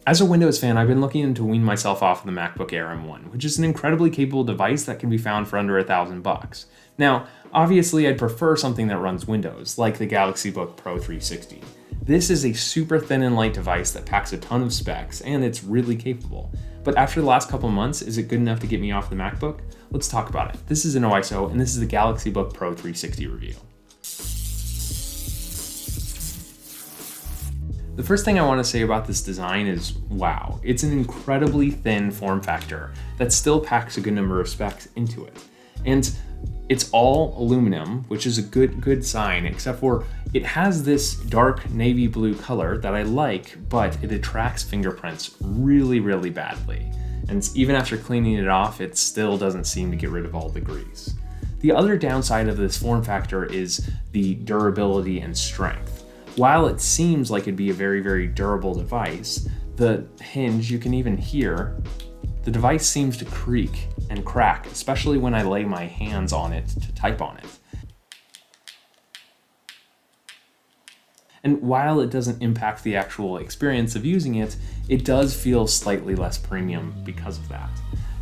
As a Windows fan, I've been looking to wean myself off of the MacBook Air M1, which is an incredibly capable device that can be found for under $1,000. Now, obviously I'd prefer something that runs Windows, like the Galaxy Book Pro 360. This is a super thin and light device that packs a ton of specs, and it's really capable. But after the last couple months, is it good enough to get me off the MacBook? Let's talk about it. This is an OISO, and this is the Galaxy Book Pro 360 review. The first thing I want to say about this design is, wow, it's an incredibly thin form factor that still packs a good number of specs into it. And it's all aluminum, which is a good sign, except for it has this dark navy blue color that I like, but it attracts fingerprints really badly. And even after cleaning it off, it still doesn't seem to get rid of all the grease. The other downside of this form factor is the durability and strength. While it seems like it'd be a very durable device, the hinge, you can even hear, the device seems to creak and crack, especially when I lay my hands on it to type on it. And while it doesn't impact the actual experience of using it, it does feel slightly less premium because of that.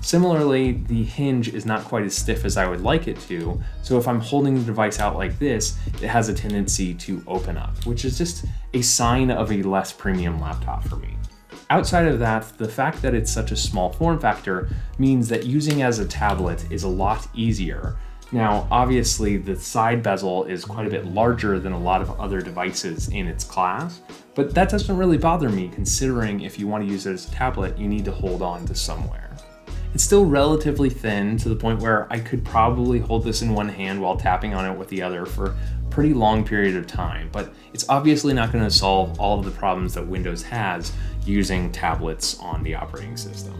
Similarly, the hinge is not quite as stiff as I would like it to, so if I'm holding the device out like this, it has a tendency to open up, which is just a sign of a less premium laptop for me. Outside of that, the fact that it's such a small form factor means that using as a tablet is a lot easier. Now, obviously, the side bezel is quite a bit larger than a lot of other devices in its class, but that doesn't really bother me considering if you want to use it as a tablet, you need to hold on to somewhere. It's still relatively thin to the point where I could probably hold this in one hand while tapping on it with the other for a pretty long period of time, but it's obviously not going to solve all of the problems that Windows has using tablets on the operating system.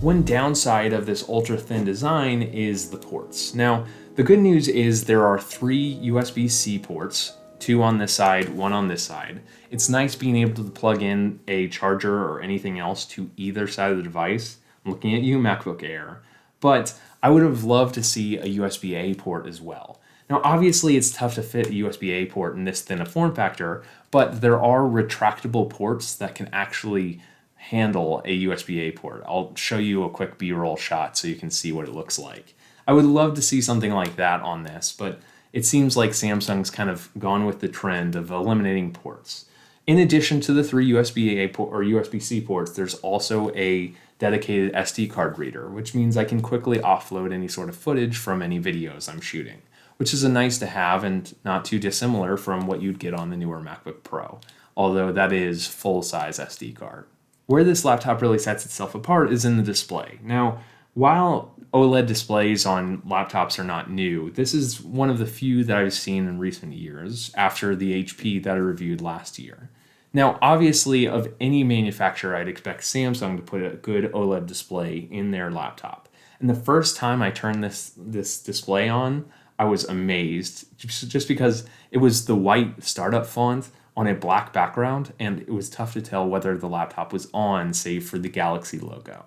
One downside of this ultra-thin design is the ports. Now, the good news is there are 3 USB-C ports, 2 on this side, 1 on this side. It's nice being able to plug in a charger or anything else to either side of the device. I'm looking at you, MacBook Air, but I would have loved to see a USB-A port as well. Now, obviously, it's tough to fit a USB-A port in this thin a form factor, but there are retractable ports that can actually handle a USB-A port. I'll show you a quick B-roll shot so you can see what it looks like. I would love to see something like that on this, but it seems like Samsung's kind of gone with the trend of eliminating ports. In addition to the 3 USB-A or USB-C ports, there's also a dedicated SD card reader, which means I can quickly offload any sort of footage from any videos I'm shooting, which is a nice to have and not too dissimilar from what you'd get on the newer MacBook Pro, although that is full-size SD card. Where this laptop really sets itself apart is in the display. Now, while OLED displays on laptops are not new, this is one of the few that I've seen in recent years after the HP that I reviewed last year. Now, obviously, of any manufacturer, I'd expect Samsung to put a good OLED display in their laptop. And the first time I turned this display on, I was amazed, just because it was the white startup font on a black background, and it was tough to tell whether the laptop was on, save for the Galaxy logo.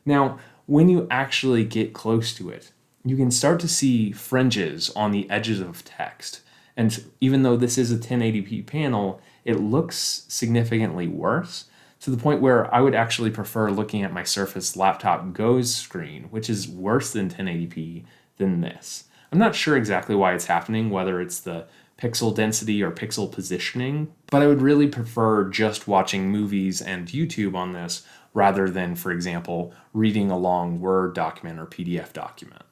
Now, when you actually get close to it, you can start to see fringes on the edges of text. And even though this is a 1080p panel, it looks significantly worse, to the point where I would actually prefer looking at my Surface Laptop Go's screen, which is worse than 1080p than this. I'm not sure exactly why it's happening, whether it's the pixel density or pixel positioning, but I would really prefer just watching movies and YouTube on this rather than, for example, reading a long Word document or PDF document.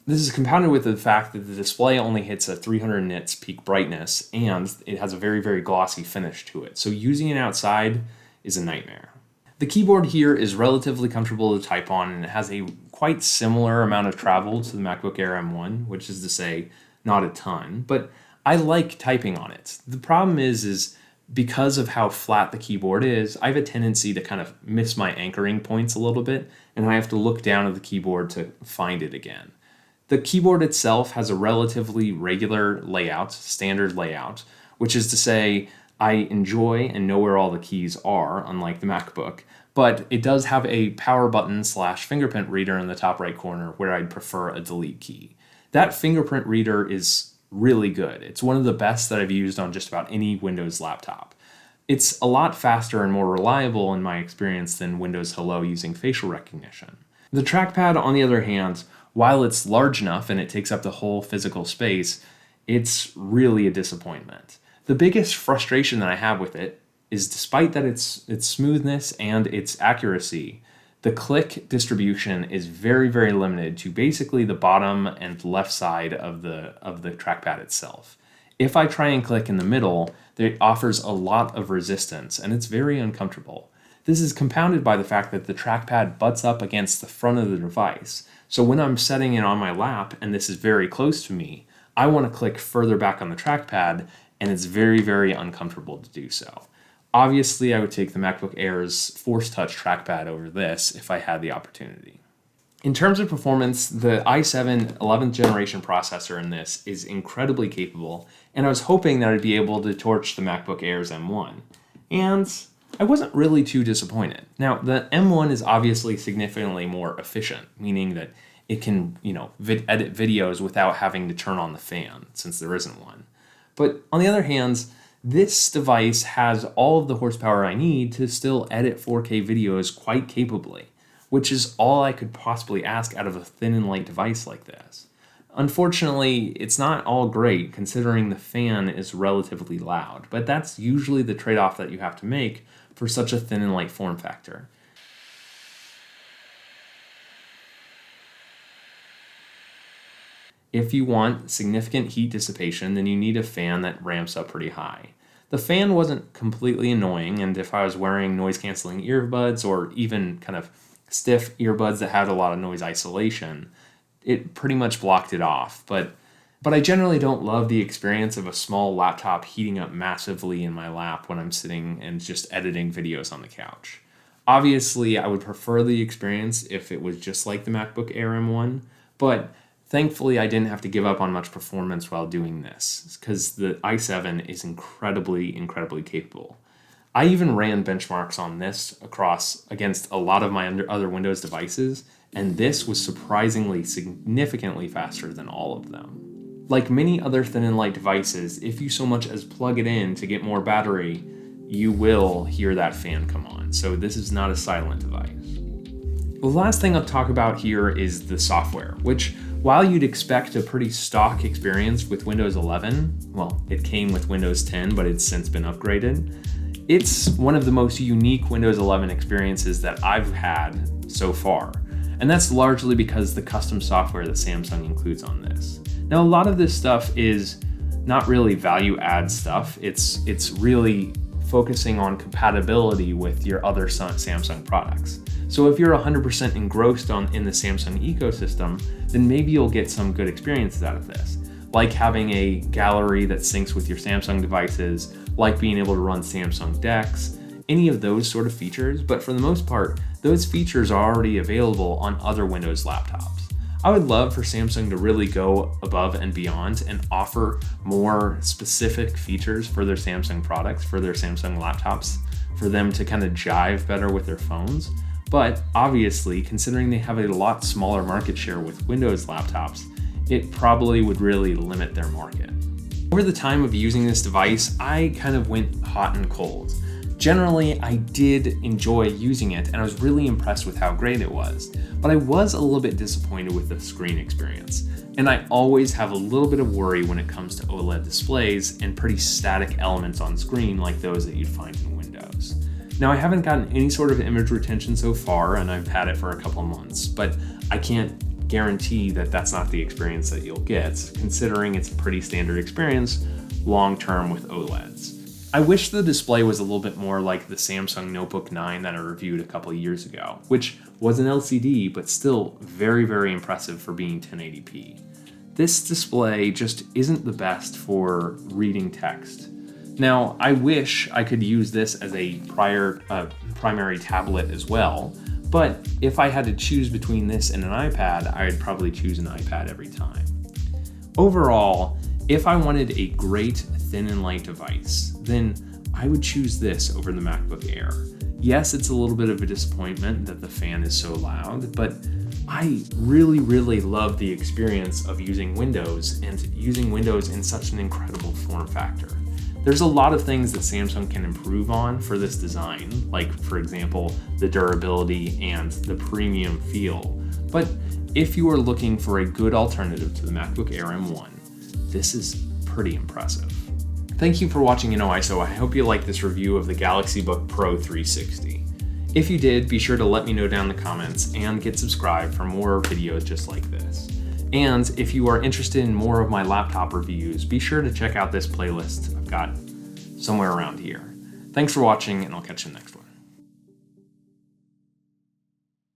This is compounded with the fact that the display only hits a 300 nits peak brightness, and it has a very glossy finish to it, so using it outside is a nightmare. The keyboard here is relatively comfortable to type on, and it has a quite similar amount of travel to the MacBook Air M1, which is to say, not a ton, but I like typing on it. The problem is because of how flat the keyboard is, I have a tendency to kind of miss my anchoring points a little bit, and I have to look down at the keyboard to find it again. The keyboard itself has a relatively regular layout, standard layout, which is to say I enjoy and know where all the keys are, unlike the MacBook, but it does have a power button / fingerprint reader in the top right corner where I'd prefer a delete key. That fingerprint reader is really good. It's one of the best that I've used on just about any Windows laptop. It's a lot faster and more reliable in my experience than Windows Hello using facial recognition. The trackpad, on the other hand, while it's large enough and it takes up the whole physical space, it's really a disappointment. The biggest frustration that I have with it is, despite that its smoothness and its accuracy, the click distribution is very, very limited to basically the bottom and left side of the trackpad itself. If I try and click in the middle, it offers a lot of resistance and it's very uncomfortable. This is compounded by the fact that the trackpad butts up against the front of the device. So when I'm setting it on my lap and this is very close to me, I want to click further back on the trackpad, and it's very, very uncomfortable to do so. Obviously, I would take the MacBook Air's Force Touch trackpad over this if I had the opportunity. In terms of performance, the i7 11th generation processor in this is incredibly capable, and I was hoping that I'd be able to torch the MacBook Air's M1. And I wasn't really too disappointed. Now, the M1 is obviously significantly more efficient, meaning that it can, edit videos without having to turn on the fan, since there isn't one. But on the other hand, this device has all of the horsepower I need to still edit 4K videos quite capably, which is all I could possibly ask out of a thin and light device like this. Unfortunately, it's not all great considering the fan is relatively loud, but that's usually the trade-off that you have to make for such a thin and light form factor. If you want significant heat dissipation, then you need a fan that ramps up pretty high. The fan wasn't completely annoying, and if I was wearing noise-canceling earbuds or even kind of stiff earbuds that had a lot of noise isolation, it pretty much blocked it off. But I generally don't love the experience of a small laptop heating up massively in my lap when I'm sitting and just editing videos on the couch. Obviously, I would prefer the experience if it was just like the MacBook Air M1, but thankfully, I didn't have to give up on much performance while doing this, because the i7 is incredibly, incredibly capable. I even ran benchmarks on this against a lot of my other Windows devices, and this was surprisingly significantly faster than all of them. Like many other thin and light devices, if you so much as plug it in to get more battery, you will hear that fan come on, so this is not a silent device. The last thing I'll talk about here is the software, which, while you'd expect a pretty stock experience with Windows 11, well, it came with Windows 10, but it's since been upgraded, it's one of the most unique Windows 11 experiences that I've had so far. And that's largely because the custom software that Samsung includes on this. Now, a lot of this stuff is not really value add stuff. It's really focusing on compatibility with your other Samsung products. So if you're 100% engrossed in the Samsung ecosystem, then maybe you'll get some good experiences out of this, like having a gallery that syncs with your Samsung devices, like being able to run Samsung DeX, any of those sort of features. But for the most part, those features are already available on other Windows laptops. I would love for Samsung to really go above and beyond and offer more specific features for their Samsung products, for their Samsung laptops, for them to kind of jive better with their phones. But obviously, considering they have a lot smaller market share with Windows laptops, it probably would really limit their market. Over the time of using this device, I kind of went hot and cold. Generally, I did enjoy using it, and I was really impressed with how great it was, but I was a little bit disappointed with the screen experience. And I always have a little bit of worry when it comes to OLED displays and pretty static elements on screen like those that you'd find in Windows. Now, I haven't gotten any sort of image retention so far, and I've had it for a couple months, but I can't guarantee that that's not the experience that you'll get, considering it's a pretty standard experience long-term with OLEDs. I wish the display was a little bit more like the Samsung Notebook 9 that I reviewed a couple years ago, which was an LCD, but still very, very impressive for being 1080p. This display just isn't the best for reading text. Now, I wish I could use this as a primary tablet as well, but if I had to choose between this and an iPad, I'd probably choose an iPad every time. Overall, if I wanted a great thin and light device, then I would choose this over the MacBook Air. Yes, it's a little bit of a disappointment that the fan is so loud, but I really, really love the experience of using Windows and using Windows in such an incredible form factor. There's a lot of things that Samsung can improve on for this design, like for example, the durability and the premium feel. But if you are looking for a good alternative to the MacBook Air M1, this is pretty impressive. Thank you for watching InnoISO. I hope you liked this review of the Galaxy Book Pro 360. If you did, be sure to let me know down in the comments and get subscribed for more videos just like this. And if you are interested in more of my laptop reviews, be sure to check out this playlist I've got somewhere around here. Thanks for watching, and I'll catch you next one.